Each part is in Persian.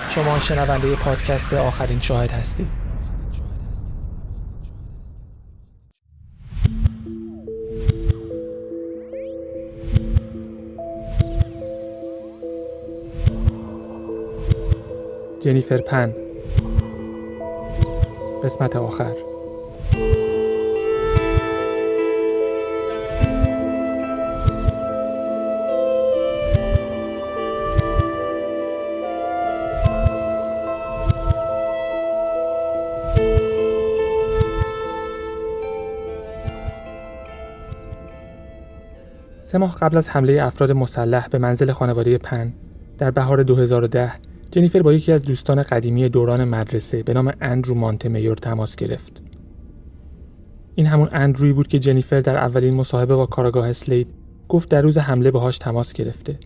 شما شنونده پادکست آخرین شاهد هستید. جنیفر پن، قسمت آخر. سه ماه قبل از حمله افراد مسلح به منزل خانواده پن در بهار 2010 جنیفر با یکی از دوستان قدیمی دوران مدرسه به نام اندرو مانتمیور تماس گرفت. این همون اندرویی بود که جنیفر در اولین مصاحبه با کارآگاه اسلید گفت در روز حمله باهاش تماس گرفته.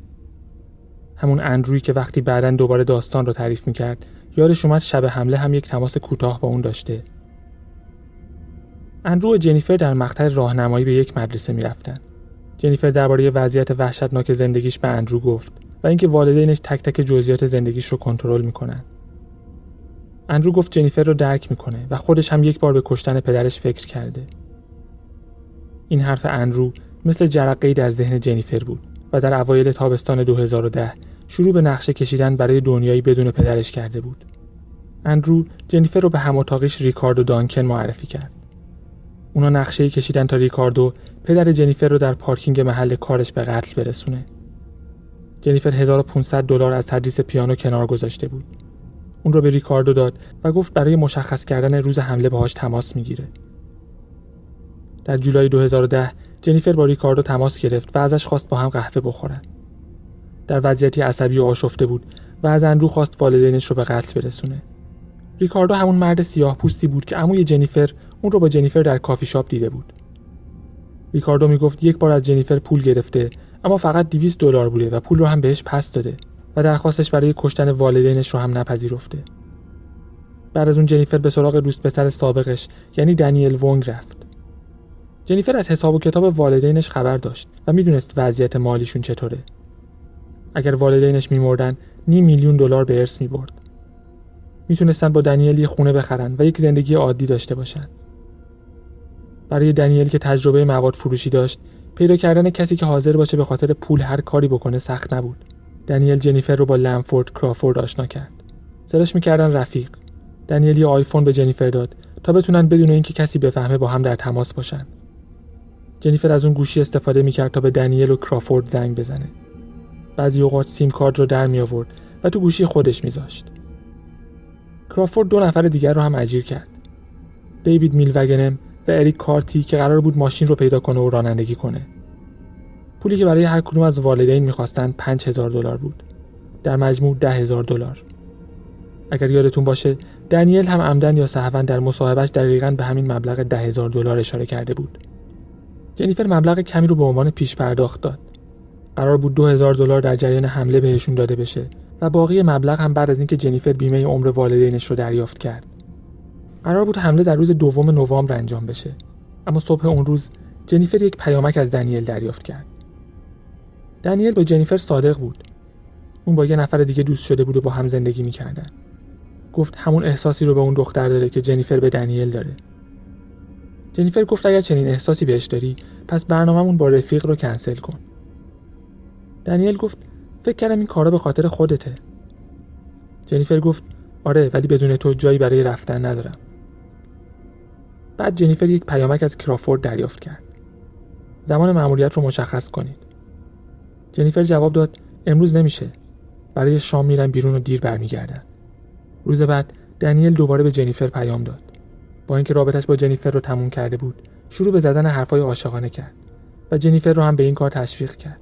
همون اندرویی که وقتی بعداً دوباره داستان رو تعریف می‌کرد یادش اومد شب حمله هم یک تماس کوتاه با اون داشته. اندرو و جنیفر در مقطع راهنمایی به یک مدرسه می‌رفتن. جنیفر درباره وضعیت وحشتناک زندگیش به اندرو گفت و اینکه والدینش تک تک جزئیات زندگیش رو کنترل میکنن. اندرو گفت جنیفر رو درک میکنه و خودش هم یک بار به کشتن پدرش فکر کرده. این حرف اندرو مثل جرقه‌ای در ذهن جنیفر بود و در اوایل تابستان 2010 شروع به نقشه کشیدن برای دنیایی بدون پدرش کرده بود. اندرو جنیفر رو به هم‌اتاقیش ریکاردو دانکن معرفی کرد. اونا نقشه‌ای کشیدن تا ریکاردو پدر جنیفر رو در پارکینگ محل کارش به قتل برسونه. جنیفر $1500 از تدریس پیانو کنار گذاشته بود. اون رو به ریکاردو داد و گفت برای مشخص کردن روز حمله باهاش تماس میگیره. در جولای 2010 جنیفر با ریکاردو تماس گرفت و ازش خواست با هم قهوه بخورن. در وضعیتی عصبی و آشفته بود و از اندرو خواست والدینش رو به قتل برسونه. ریکاردو همون مرد سیاه‌پوستی بود که عموی جنیفر اون رو با جنیفر در کافی شاپ دیده بود. ریکاردو میگفت یک بار از جنیفر پول گرفته اما فقط $200 بوده و پول رو هم بهش پس داده و درخواستش برای کشتن والدینش رو هم نپذیرفته. بعد از اون جنیفر به سراغ دوست پسر سابقش یعنی دنیل وونگ رفت. جنیفر از حساب و کتاب والدینش خبر داشت و میدونست وضعیت مالیشون چطوره. اگر والدینش میمردن $500,000 به ارث میبرد. میتونستن با دنیل یه خونه بخرن و یک زندگی عادی داشته باشن. برای دنیل که تجربه مواد فروشی داشت، پیدا کردن کسی که حاضر باشه به خاطر پول هر کاری بکنه سخت نبود. دنیل جنیفر رو با لنفورد کرافورد آشنا کرد. صداش میکردن رفیق. دنیل یه آیفون به جنیفر داد تا بتونن بدون اینکه کسی بفهمه با هم در تماس باشن. جنیفر از اون گوشی استفاده میکرد تا به دنیل و کرافورد زنگ بزنه. بعضی اوقات سیم کارت رو در می آورد و تو گوشی خودش میذاشت. کرافورد 2 نفر دیگر رو هم اجیر کرد. دیوید میلوگنم و اریک کارتی که قرار بود ماشین رو پیدا کنه و رانندگی کنه. پولی که برای هر کدوم از والدین می‌خواستن $5,000 بود. در مجموع $10,000. اگر یادتون باشه دنیل هم عمدن یا سهواً در مصاحبهش دقیقاً به همین مبلغ $10,000 اشاره کرده بود. جنیفر مبلغ کمی رو به عنوان پیش پرداخت داد. قرار بود $2,000 در جریان حمله بهشون داده بشه و باقی مبلغ هم بعد از اینکه جنیفر بیمه عمر والدینش رو دریافت کرد. قرار بود حمله در روز 2 نوامبر انجام بشه، اما صبح اون روز جنیفر یک پیامک از دنیل دریافت کرد. دنیل با جنیفر صادق بود. اون با یه نفر دیگه دوست شده بود و با هم زندگی می‌کردن. گفت همون احساسی رو به اون دختر داره که جنیفر به دنیل داره. جنیفر گفت اگر چنین احساسی بهش داری، پس برنامه‌مون با رفیق رو کنسل کن. دنیل گفت فکر کردم این کارا به خاطر خودته. جنیفر گفت آره، ولی بدون تو جایی برای رفتن ندارم. بعد جنیفر یک پیامک از کرافورد دریافت کرد. زمان مأموریت رو مشخص کنید. جنیفر جواب داد امروز نمیشه. برای شام میرن بیرون و دیر برمیگردن. روز بعد دنیل دوباره به جنیفر پیام داد. با اینکه رابطش با جنیفر رو تموم کرده بود، شروع به زدن حرفای عاشقانه کرد و جنیفر رو هم به این کار تشویق کرد.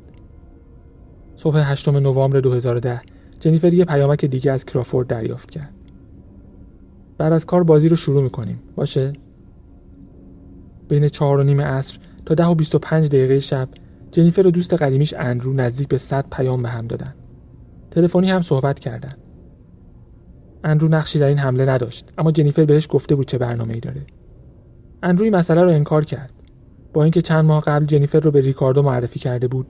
صبح 8 نوامبر 2010 جنیفر یه پیامک دیگه از کرافورد دریافت کرد. بعد از کار بازی رو شروع میکنیم. باشه؟ بین 4:30 عصر تا 10:25 شب جنیفر و دوست قدیمیش اندرو نزدیک به 100 پیام به هم دادن. تلفنی هم صحبت کردن. اندرو نقشی در این حمله نداشت، اما جنیفر بهش گفته بود چه برنامه‌ای داره. اندرو این مسئله رو انکار کرد. با اینکه چند ماه قبل جنیفر رو به ریکاردو معرفی کرده بود،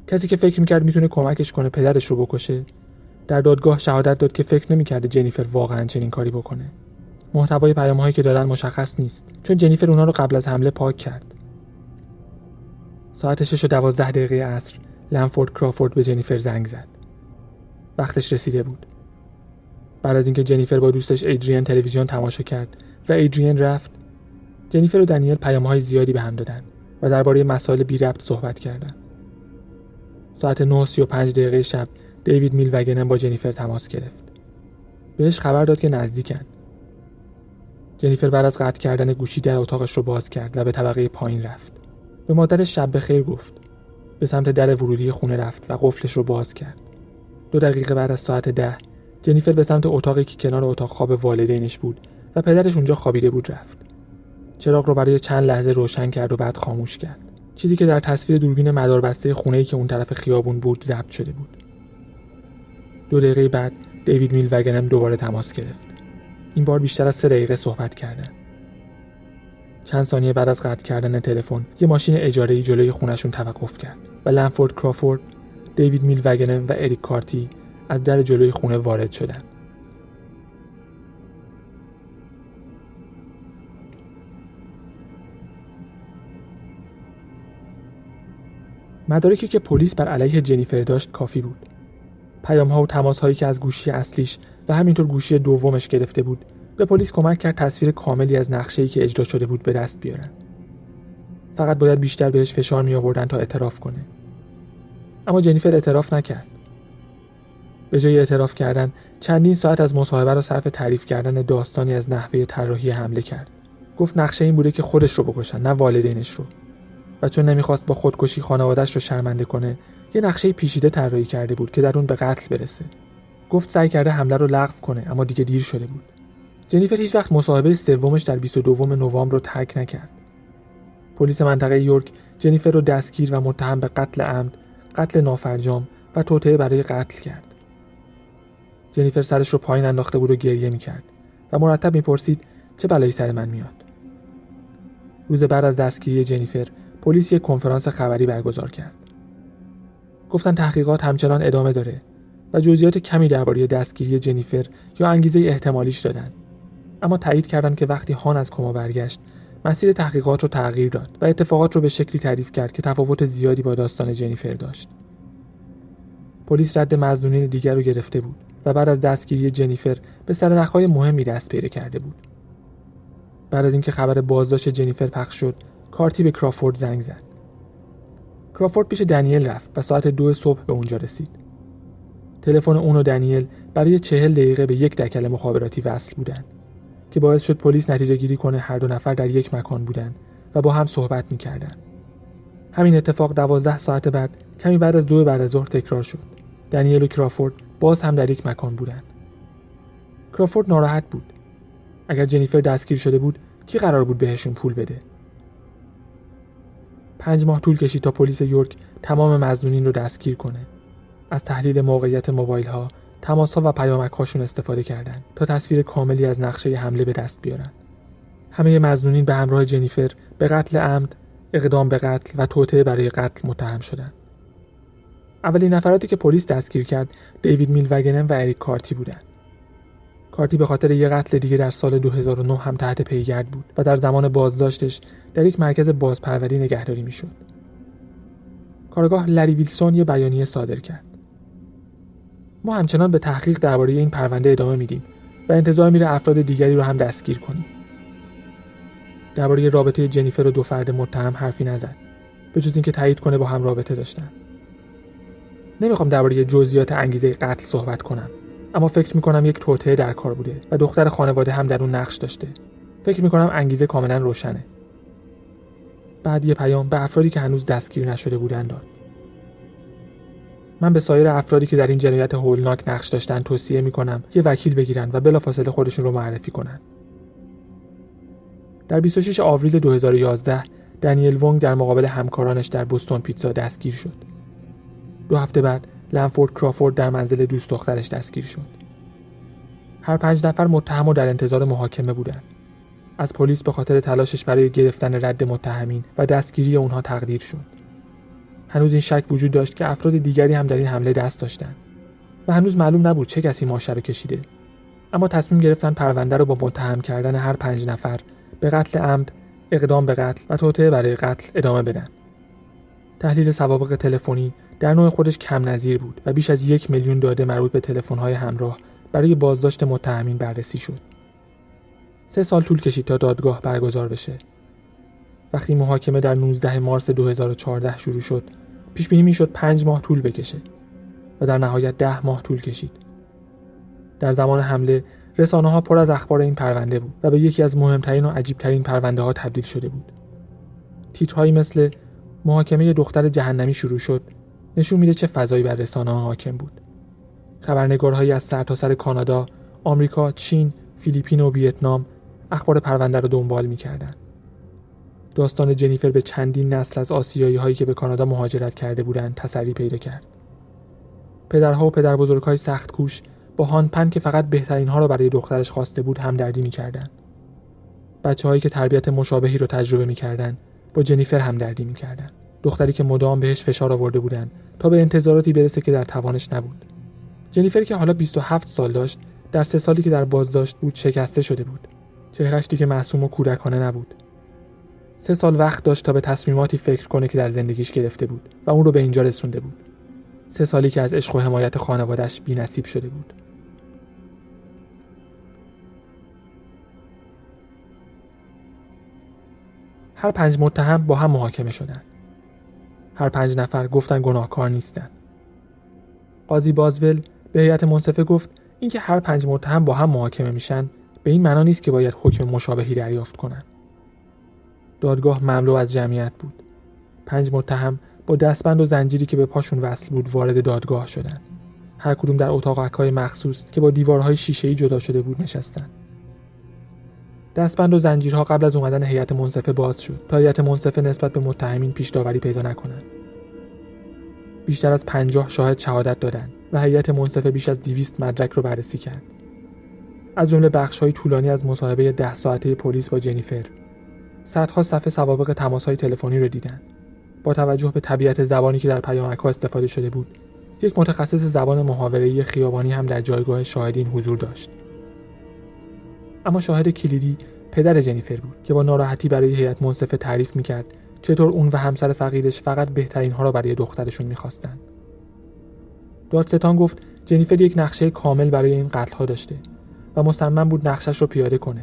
کسی که فکر می‌کرد میتونه کمکش کنه پدرش رو بکشه، در دادگاه شهادت داد که فکر نمی‌کرده جنیفر واقعاً چنین کاری بکنه. محتوای پیام‌هایی که دادن مشخص نیست، چون جنیفر اونها رو قبل از حمله پاک کرد. ساعت 6:12 عصر لنفورد کرافورد به جنیفر زنگ زد. وقتش رسیده بود. بعد از اینکه جنیفر با دوستش ایدریان تلویزیون تماشا کرد و ایدریان رفت، جنیفر و دنیل پیام‌های زیادی به هم دادن و درباره مسائل بی ربط صحبت کردند. ساعت 9:35 شب دیوید میلوگنن با جنیفر تماس گرفت. بهش خبر داد که نزدیکن. جنیفر بعد از قطع کردن گوشی در اتاقش رو باز کرد و به طبقه پایین رفت. به مادرش شب بخیر گفت. به سمت در ورودی خونه رفت و قفلش رو باز کرد. 2 دقیقه بعد از ساعت 10 جنیفر به سمت اتاقی که کنار اتاق خواب والدینش بود و پدرش اونجا خوابیده بود رفت. چراغ رو برای چند لحظه روشن کرد و بعد خاموش کرد. چیزی که در تصویر دوربین مداربسته خونه‌ای که اون طرف خیابون بود ضبط شده بود. 2 دقیقه بعد دیوید میلوگنن دوباره تماس گرفت. این بار بیشتر از 3 دقیقه صحبت کردن. چند ثانیه بعد از قطع کردن تلفن، یه ماشین اجاره‌ای جلوی خونه‌شون توقف کرد و لنفورد کرافورد، دیوید میلوگنن و اریک کارتی از در جلوی خونه وارد شدند. مدارکی که پلیس بر علیه جنیفر داشت کافی بود. پیام‌ها و تماس‌هایی که از گوشی اصلیش و همینطور گوشی دومش گرفته بود، به پلیس کمک کرد تصویر کاملی از نقشه‌ای که اجرا شده بود به دست بیارن. فقط باید بیشتر بهش فشار می‌آوردن تا اعتراف کنه. اما جنیفر اعتراف نکرد. به جای اعتراف کردن، چندین ساعت از مصاحبه را صرف تعریف کردن داستانی از نحوه طراحی حمله کرد. گفت نقشه این بوده که خودش رو بکشن، نه والدینش رو. و چون نمیخواست با خودکشی خانواده‌اش رو شرمنده کنه، یه نقشه پیچیده طراحی کرده بود که در اون به قتل برسه. گفت سعی کرده حمله رو لغو کنه، اما دیگه دیر شده بود. جنیفر هیچ وقت مصاحبه سومش در 22 نوامبر رو ترک نکرد. پلیس منطقه یورک جنیفر رو دستگیر و متهم به قتل عمد، قتل نافرجام و توطئه برای قتل کرد. جنیفر سرش رو پایین انداخته بود و گریه میکرد و مرتب میپرسید چه بلایی سر من میاد. روز بعد از دستگیری جنیفر، پلیس یک کنفرانس خبری برگزار کرد. گفتن تحقیقات همچنان ادامه داره و جزئیات کمی درباره دستگیری جنیفر یا انگیزه احتمالیش دادن. اما تایید کردن که وقتی هان از کما برگشت، مسیر تحقیقات رو تغییر داد و اتفاقات رو به شکلی تعریف کرد که تفاوت زیادی با داستان جنیفر داشت. پلیس رد مظنونین دیگر رو گرفته بود و بعد از دستگیری جنیفر به سرنخ‌های مهمی دست پیدا کرده بود. بعد از اینکه خبر بازداشت جنیفر پخش شد، کارتی به کرافورد زنگ زد. کرافورد پیش دنیل رفت و ساعت 2 صبح به اونجا رسید. تلفن اون و دنیل برای 40 دقیقه به یک دکل مخابراتی وصل بودن که باعث شد پلیس نتیجه گیری کنه هر دو نفر در یک مکان بودن و با هم صحبت می‌کردن. همین اتفاق 12 ساعت بعد، کمی بعد از 2 بعد از ظهر تکرار شد. دنیل و کرافورد باز هم در یک مکان بودن. کرافورد ناراحت بود. اگر جنیفر دستگیر شده بود، کی قرار بود بهشون پول بده؟ 5 ماه طول کشید تا پلیس یورک تمام مظنونین رو دستگیر کنه. از تحلیل موقعیت موبایل‌ها، تماس‌ها و پیامک‌هاشون استفاده کردند تا تصویر کاملی از نقشه حمله به دست بیارن. همه مظنونین به همراه جنیفر به قتل عمد، اقدام به قتل و توطئه برای قتل متهم شدند. اولین نفراتی که پلیس دستگیر کرد، دیوید میلوگنن و اریک کارتی بودند. کارتی به خاطر یک قتل دیگه در سال 2009 هم تحت پیگرد بود و در زمان بازداشتش در یک مرکز بازپروری نگهداری میشد. کارگاه لری ویلسون یک بیانیه صادر کرد. ما همچنان به تحقیق درباره این پرونده ادامه میدیم و انتظار میره افراد دیگری رو هم دستگیر کنیم. درباره رابطه جنیفر و 2 فرد متهم حرفی نزد، به جز اینکه تایید کنه با هم رابطه داشتن. نمیخوام درباره جزئیات انگیزه قتل صحبت کنم، اما فکر میکنم یک توطئه در کار بوده و دختر خانواده هم در اون نقش داشته. فکر میکنم انگیزه کاملا روشنه. بعد یه پیام به افرادی که هنوز دستگیر نشده بودن داد. من به سایر افرادی که در این جنایت هولناک نقش داشتن توصیه میکنم یه وکیل بگیرن و بلافاصله خودشون رو معرفی کنن. در 26 آوریل 2011 دنیل وونگ در مقابل همکارانش در بوستون پیتزا دستگیر شد. 2 هفته بعد لنفورد کرافورد در منزل دوست دخترش دستگیر شد. هر 5 نفر متهم و در انتظار محاکمه بودند. از پلیس به خاطر تلاشش برای گرفتن رد متهمین و دستگیری اونها تقدیر شد. هنوز این شک وجود داشت که افراد دیگری هم در این حمله دست داشتند و هنوز معلوم نبود چه کسی ماشه رو کشیده. اما تصمیم گرفتن پرونده رو با متهم کردن هر 5 نفر به قتل عمد، اقدام به قتل و توطئه برای قتل ادامه بدن. تحلیل سوابق تلفنی در نوع خودش کم نظیر بود و بیش از 1 میلیون داده مربوط به تلفن‌های همراه برای بازداشت متهمین بررسی شد. 3 سال طول کشید تا دادگاه برگزار بشه. وقتی محاکمه در 19 مارس 2014 شروع شد، پیش بینی میشد 5 ماه طول بکشه و در نهایت 10 ماه طول کشید. در زمان حمله رسانه‌ها پر از اخبار این پرونده بود و به یکی از مهمترین و عجیبترین پرونده‌ها تبدیل شده بود. تیترهایی مثل محاکمه دختر جهنمی شروع شد نشون میده چه فضایی بر رسانه‌ها حاکم بود. خبرنگارهایی از سرتاسر کانادا، آمریکا، چین، فیلیپین و ویتنام اخبار پرونده را دنبال می‌کردند. داستان جنیفر به چندین نسل از آسیایی‌هایی که به کانادا مهاجرت کرده بودند تسری پیدا کرد. پدرها و پدربزرگ‌های سخت‌کوش با هان پن که فقط بهترین‌ها را برای دخترش خواسته بود همدردی می‌کردند. بچه‌هایی که تربیت مشابهی را تجربه می‌کردند با جنیفر همدردی می‌کردند. دختری که مدام بهش فشار آورده بودند تا به انتظاراتی برسه که در توانش نبود. جنیفر که حالا 27 سال داشت، در 3 سالی که در بازداشت بود شکسته شده بود. چهره‌اش دیگه معصوم و کودکانه نبود. 3 سال وقت داشت تا به تصمیماتی فکر کنه که در زندگیش گرفته بود و اون رو به اینجا رسونده بود. 3 سالی که از عشق و حمایت خانواده‌اش بی‌نصیب شده بود. هر 5 متهم با هم محاکمه شدند. هر 5 نفر گفتن گناهکار نیستن. قاضی بازول به هیئت منصفه گفت اینکه هر 5 متهم با هم محاکمه میشن به این معنا نیست که باید حکم مشابهی دریافت کنن. دادگاه مملو از جمعیت بود. 5 متهم با دستبند و زنجیری که به پاشون وصل بود وارد دادگاه شدند. هر کدوم در اتاقک‌های مخصوص که با دیوارهای شیشه‌ای جدا شده بود نشستند. دستبند و زنجیرها قبل از اومدن هیئت منصفه باز شد تا هیئت منصفه نسبت به متهمین پیش داوری پیدا نکنند. بیشتر از 50 شاهد شهادت دادند و هیئت منصفه بیش از 200 مدرک رو بررسی کرد. از جمله بخش‌های طولانی از مصاحبه 10 ساعته پلیس با جنیفر. صدها صفحه سوابق تماس‌های تلفنی رو دیدند. با توجه به طبیعت زبانی که در پیامک‌ها استفاده شده بود، یک متخصص زبان محاوره‌ای خیابانی هم در جایگاه شاهدین حضور داشت. اما شاهد کلیدی پدر جنیفر بود که با ناراحتی برای هیئت منصفه تعریف می‌کرد چطور اون و همسر فقیرش فقط بهترین‌ها را برای دخترشون می‌خواستن. دادستان گفت جنیفر یک نقشه کامل برای این قتل‌ها داشته و مصمم بود نقشش رو پیاده کنه.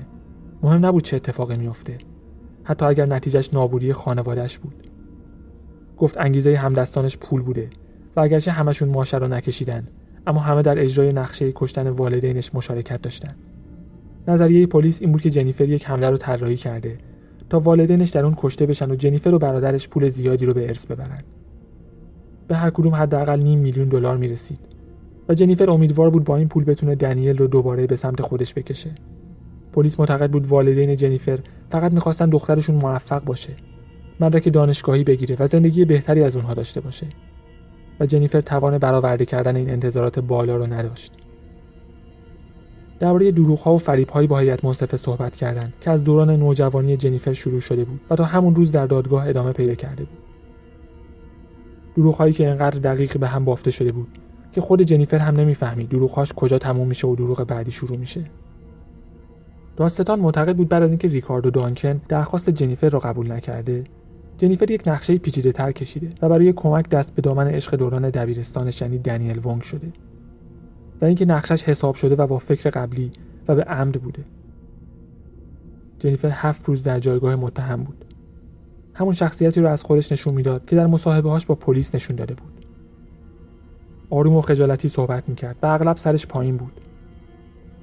مهم نبود چه اتفاقی میفته، حتی اگر نتیجهش نابودی خانواده‌اش بود. گفت انگیزه همدستانش پول بوده و اگرچه همشون ماشه رو نکشیدن، اما همه در اجرای نقشه کشتن والدینش مشارکت داشتن. نظریه پلیس این بود که جنیفر یک حمله رو طراحی کرده تا والدینش در اون کشته بشن و جنیفر و برادرش پول زیادی رو به ارث ببرن. به هر کدوم حداقل $500,000 میرسید و جنیفر امیدوار بود با این پول بتونه دنیل رو دوباره به سمت خودش بکشه. پلیس معتقد بود والدین جنیفر فقط می‌خواستن دخترشون موفق باشه، مدرک دانشگاهی بگیره و زندگی بهتری از اونها داشته باشه. و جنیفر توان برآورده کردن این انتظارات بالا رو نداشت. درباره دروغ‌ها و فریب‌هایی با هیئت منصفه صحبت کردند که از دوران نوجوانی جنیفر شروع شده بود و تا همون روز در دادگاه ادامه پیدا کرده بود. دروغ‌هایی که انقدر دقیق به هم بافته شده بود که خود جنیفر هم نمی‌فهمید دروغ‌هاش کجا تموم میشه و دروغ بعدی شروع میشه. دادستان معتقد بود بعد از اینکه ریکاردو دانکن درخواست جنیفر را قبول نکرده، جنیفر یک نقشه پیچیده‌تر کشیده و برای کمک دست به دامن عشق دوران دبیرستانش یعنی دنیل وونگ شده و اینکه نقشش حساب شده و با فکر قبلی و به عمد بوده. جنیفر 7 روز در جایگاه متهم بود. همون شخصیتی رو از خودش نشون میداد که در مصاحبه‌هاش با پلیس نشون داده بود. آروم و خجالتی صحبت می‌کرد و اغلب سرش پایین بود.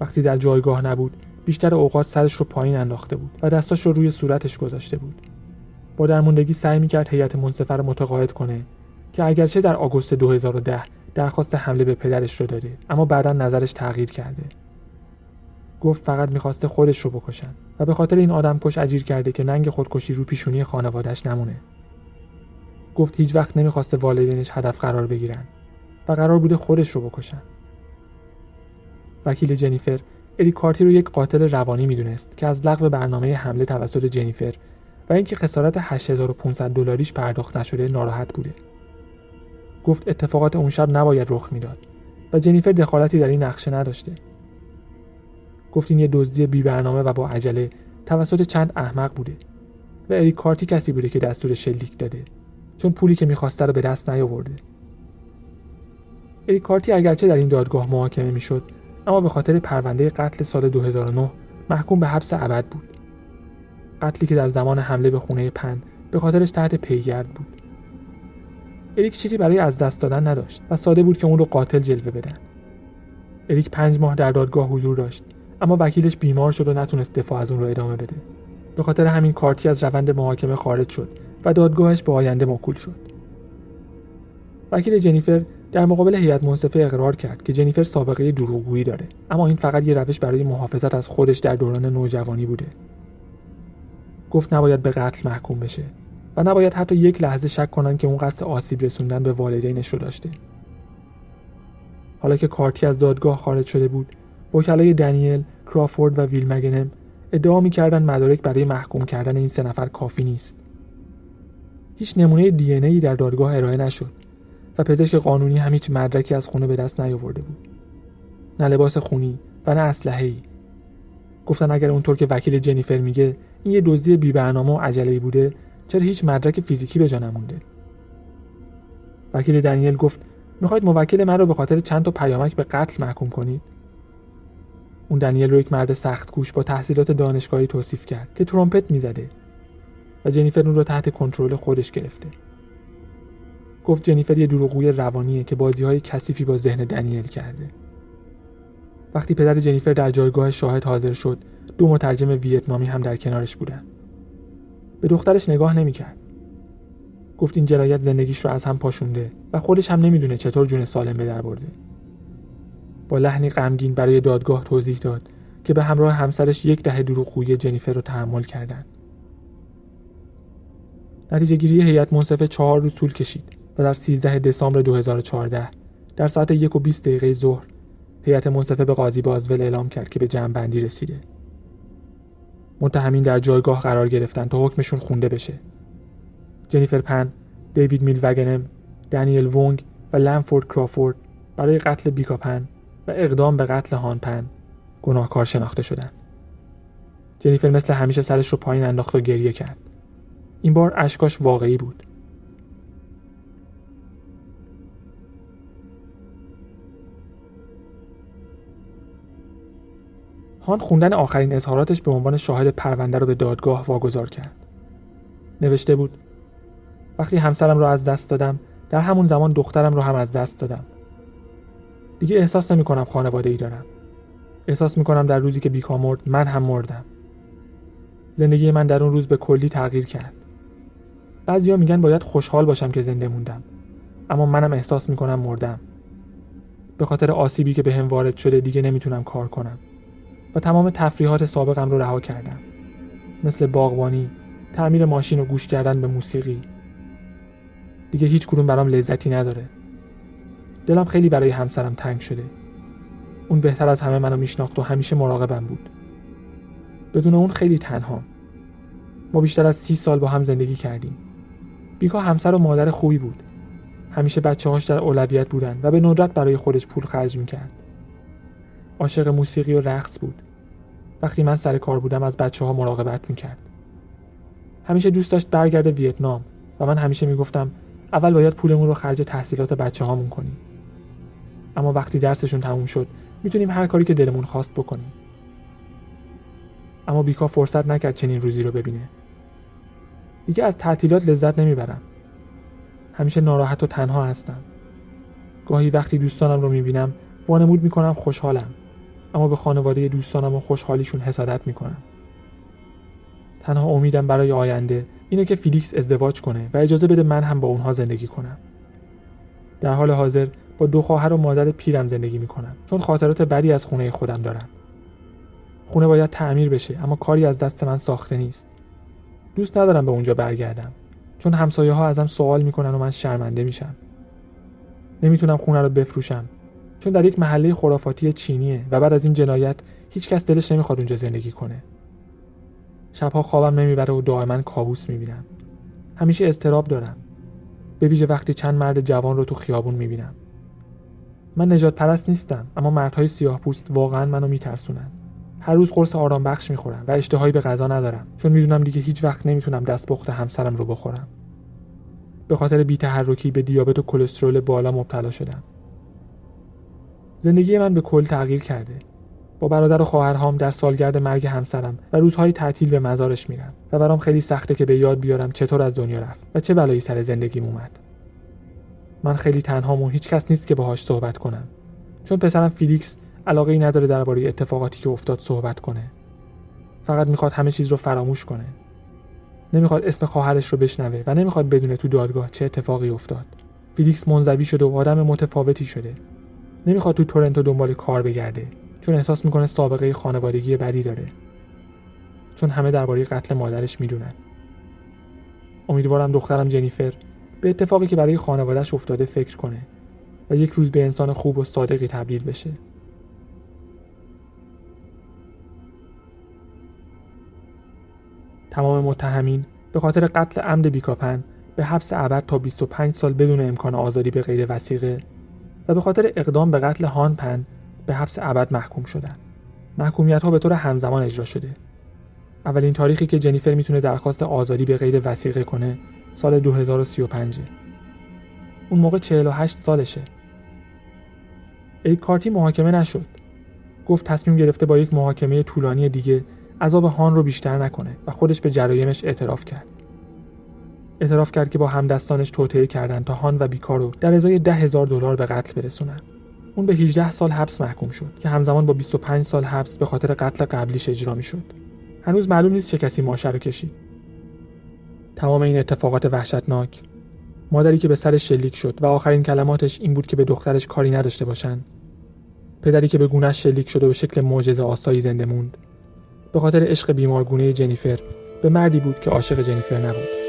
وقتی در جایگاه نبود، بیشتر اوقات سرش رو پایین انداخته بود و دستاش رو روی صورتش گذاشته بود. با درموندگی سعی می‌کرد هیئت منصفه رو متقاعد کنه که اگرچه در آگوست 2010 درخواست حمله به پدرش رو داده، اما بعداً نظرش تغییر کرده. گفت فقط می‌خواسته خودش رو بکشن و به خاطر این آدمکش اجیر کرده که ننگ خودکشی رو پیشونی خانواده‌اش نمونه. گفت هیچ وقت نمی‌خواسته والدینش هدف قرار بگیرن و قرار بوده خودش رو بکشن. وکیل جنیفر اریک کارتی رو یک قاتل روانی می‌دونست که از لغو برنامه حمله توسط جنیفر و اینکه خسارت $8,500 پرداخت نشده ناراحت بوده. گفت اتفاقات اون شب نباید رخ میداد و جنیفر دخالتی در این نقشه نداشته. گفت این یه دزدی بی برنامه و با عجله توسط چند احمق بوده و اریک کارتی کسی بوده که دستور شلیک داده، چون پولی که می‌خواسته رو به دست نیاورده. اریک کارتی اگرچه در این دادگاه محاکمه میشد، اما به خاطر پرونده قتل سال 2009 محکوم به حبس ابد بود. قتلی که در زمان حمله به خونه پن به خاطرش تحت پیگرد بود. اریک چیزی برای از دست دادن نداشت و ساده بود که اون رو قاتل جلوه بدن. اریک 5 ماه در دادگاه حضور داشت، اما وکیلش بیمار شد و نتونست دفاع از اون رو ادامه بده. به خاطر همین کارتی از روند محاکمه خارج شد و دادگاهش به آینده موکول شد. وکیل جنیفر در مقابل هیئت منصفه اقرار کرد که جنیفر سابقه دروغگویی داره، اما این فقط یه روش برای محافظت از خودش در دوران نوجوانی بوده. گفت نباید به قتل محکوم بشه و نباید حتی یک لحظه شک کنن که اون قصد آسیب رسوندن به والدینش رو داشته. حالا که کارتی از دادگاه خارج شده بود، وکلای دنیل، کرافورد و ویل مگنم ادعا می‌کردن مدارک برای محکوم کردن این 3 نفر کافی نیست. هیچ نمونه دی ان ای در دادگاه ارائه نشد و پزشک قانونی هم هیچ مدرکی از خونه به دست نیاورده بود. نه لباس خونی و نه اسلحه‌ای. گفتن اگر اونطور که وکیل جنیفر میگه این یه دزدی بی برنامه و عجله‌ای بوده، چرا هیچ مدرک فیزیکی به جا نمونده؟ وکیل دنیل گفت میخواید موکل من رو به خاطر چند تا پیامک به قتل محکوم کنید؟ اون دنیل رو یک مرد سخت کوش با تحصیلات دانشگاهی توصیف کرد که ترومپت میزده و جنیفر اون رو تحت کنترل خودش گرفته. گفت جنیفر یه دروغگوی روانیه که بازی‌های کثیفی با ذهن دنیل کرده. وقتی پدر جنیفر در جایگاه شاهد حاضر شد، 2 مترجم ویتنامی هم در کنارش بودن. به دخترش نگاه نمی‌کرد. گفت این جنایت زندگیش رو از هم پاشونده و خودش هم نمیدونه چطور جون سالم به در برده. با لحنی غمگین برای دادگاه توضیح داد که به همراه همسرش 10 دروغگویی جنیفر رو تحمل کردن. نتیجه گیری هیئت منصفه 4 روز طول کشید و در 13 دسامبر 2014 در ساعت 1:20 ظهر هیئت منصفه به قاضی بازول اعلام کرد که به جمع‌بندی رسیده. متهمین در جایگاه قرار گرفتن تا حکمشون خونده بشه. جنیفر پن، دیوید میل وگنم، دنیل وونگ و لنفورد کرافورد برای قتل بیکا پن و اقدام به قتل هان پن گناهکار شناخته شدند. جنیفر مثل همیشه سرش رو پایین انداخت و گریه کرد. این بار اشکاش واقعی بود. هان خوندن آخرین اظهاراتش به عنوان شاهد پرونده رو به دادگاه واگذار کرد. نوشته بود: وقتی همسرم رو از دست دادم، در همون زمان دخترم رو هم از دست دادم. دیگه احساس نمی‌کنم خانواده‌ای دارم. احساس می‌کنم در روزی که بیکا مرد، من هم مردم. زندگی من در اون روز به کلی تغییر کرد. بعضیا میگن باید خوشحال باشم که زنده موندم، اما منم احساس می‌کنم مردم. به خاطر آسیبی که بهم وارد شده دیگه نمیتونم کار کنم و تمام تفریحات سابقم رو رها کردم، مثل باغبانی، تعمیر ماشین و گوش کردن به موسیقی. دیگه هیچ کدوم برام لذتی نداره. دلم خیلی برای همسرم تنگ شده. اون بهتر از همه منو میشناخت و همیشه مراقبم بود. بدون اون خیلی تنهام. ما بیشتر از 30 سال با هم زندگی کردیم. بیکا همسر و مادر خوبی بود. همیشه بچه‌هاش در اولویت بودن و به ندرت برای خودش پول خرج می‌کرد. عاشق موسیقی و رقص بود. وقتی من سر کار بودم از بچه‌ها مراقبت می‌کرد. همیشه دوست داشت برگرده ویتنام و من همیشه میگفتم اول باید پولمون رو خرج تحصیلات بچه‌هامون کنیم. اما وقتی درسشون تموم شد میتونیم هر کاری که دلمون خواست بکنیم. اما بیکا فرصت نکرد چنین روزی رو ببینه. دیگه از تعطیلات لذت نمیبرم. همیشه ناراحت و تنها هستم. گاهی وقتی دوستانم رو میبینم وانمود میکنم خوشحالم، اما به خانواده دوستانم و خوشحالیشون حسادت میکنم. تنها امیدم برای آینده اینه که فیلیکس ازدواج کنه و اجازه بده من هم با اونها زندگی کنم. در حال حاضر با 2 خواهر و مادر پیرم زندگی میکنم، چون خاطرات بدی از خونه خودم دارم. خونه باید تعمیر بشه، اما کاری از دست من ساخته نیست. دوست ندارم به اونجا برگردم، چون همسایه‌ها ازم سوال میکنن و من شرمنده میشم. نمیتونم خونه رو بفروشم، چون در یک محله خرافاتی چینیه و بعد از این جنایت هیچ کس دلش نمیخواد اونجا زندگی کنه. شبها خوابم نمیبره و دائما کابوس میبینم. همیشه اضطراب دارم، به ویژه وقتی چند مرد جوان رو تو خیابون میبینم. من نجات پرست نیستم، اما مردهای سیاه‌پوست واقعا منو میترسونن. هر روز قرص آرام بخش میخورم و اشتهایی به غذا ندارم، چون میدونم دیگه هیچ وقت نمیتونم دستپخت همسرم رو بخورم. به خاطر بی‌تحرکی به دیابت و کلسترول بالا مبتلا شدم. زندگی من به کل تغییر کرده. با برادر و خواهرهام در سالگرد مرگ همسرم و روزهای تعطیل به مزارش میرم و برام خیلی سخته که به یاد بیارم چطور از دنیا رفت و چه بلایی سر زندگیم اومد. من خیلی تنهام و هیچ کس نیست که باهاش صحبت کنم، چون پسرم فیلیکس علاقه‌ای نداره درباره اتفاقاتی که افتاد صحبت کنه. فقط میخواد همه چیز رو فراموش کنه. نمیخواد اسم خواهرش رو بشنوه و نمیخواد بدونه تو دادگاه چه اتفاقی افتاد. فیلیکس منزوی شده و آدم متفاوتی شده. نمیخواد تو تورنتو دنبال کار بگرده، چون احساس میکنه سابقه خانوادگی بدی داره. چون همه درباره قتل مادرش میدونن. امیدوارم دخترم جنیفر به اتفاقی که برای خانواده‌اش افتاده فکر کنه و یک روز به انسان خوب و صادقی تبدیل بشه. تمام متهمین به خاطر قتل عمد بیکاپن به حبس ابد تا 25 سال بدون امکان آزادی به غیر وثیقه و به خاطر اقدام به قتل هان پن به حبس ابد محکوم شدند. محکومیت‌ها به طور همزمان اجرا شده. اولین تاریخی که جنیفر میتونه درخواست آزادی به غیر وثیقه کنه سال 2035. اون موقع 48 سالشه. ایک کارتی محاکمه نشد. گفت تصمیم گرفته با یک محاکمه طولانی دیگه عذاب هان رو بیشتر نکنه و خودش به جرایمش اعتراف کرد. اعتراف کرد که با همدستانش توطئه کردن تا هان و بیکا رو در ازای $10,000 به قتل برسونن. اون به 18 سال حبس محکوم شد که همزمان با 25 سال حبس به خاطر قتل قبلیش اجرا میشد. هنوز معلوم نیست چه کسی ماشه رو کشید. تمام این اتفاقات وحشتناک، مادری که به سرش شلیک شد و آخرین کلماتش این بود که به دخترش کاری نداشته باشن، پدری که به گونه‌اش شلیک شد و به شکل معجزه آسایی زنده موند، به خاطر عشق بیمارگونه جنیفر به مردی بود که عاشق جنیفر نبود.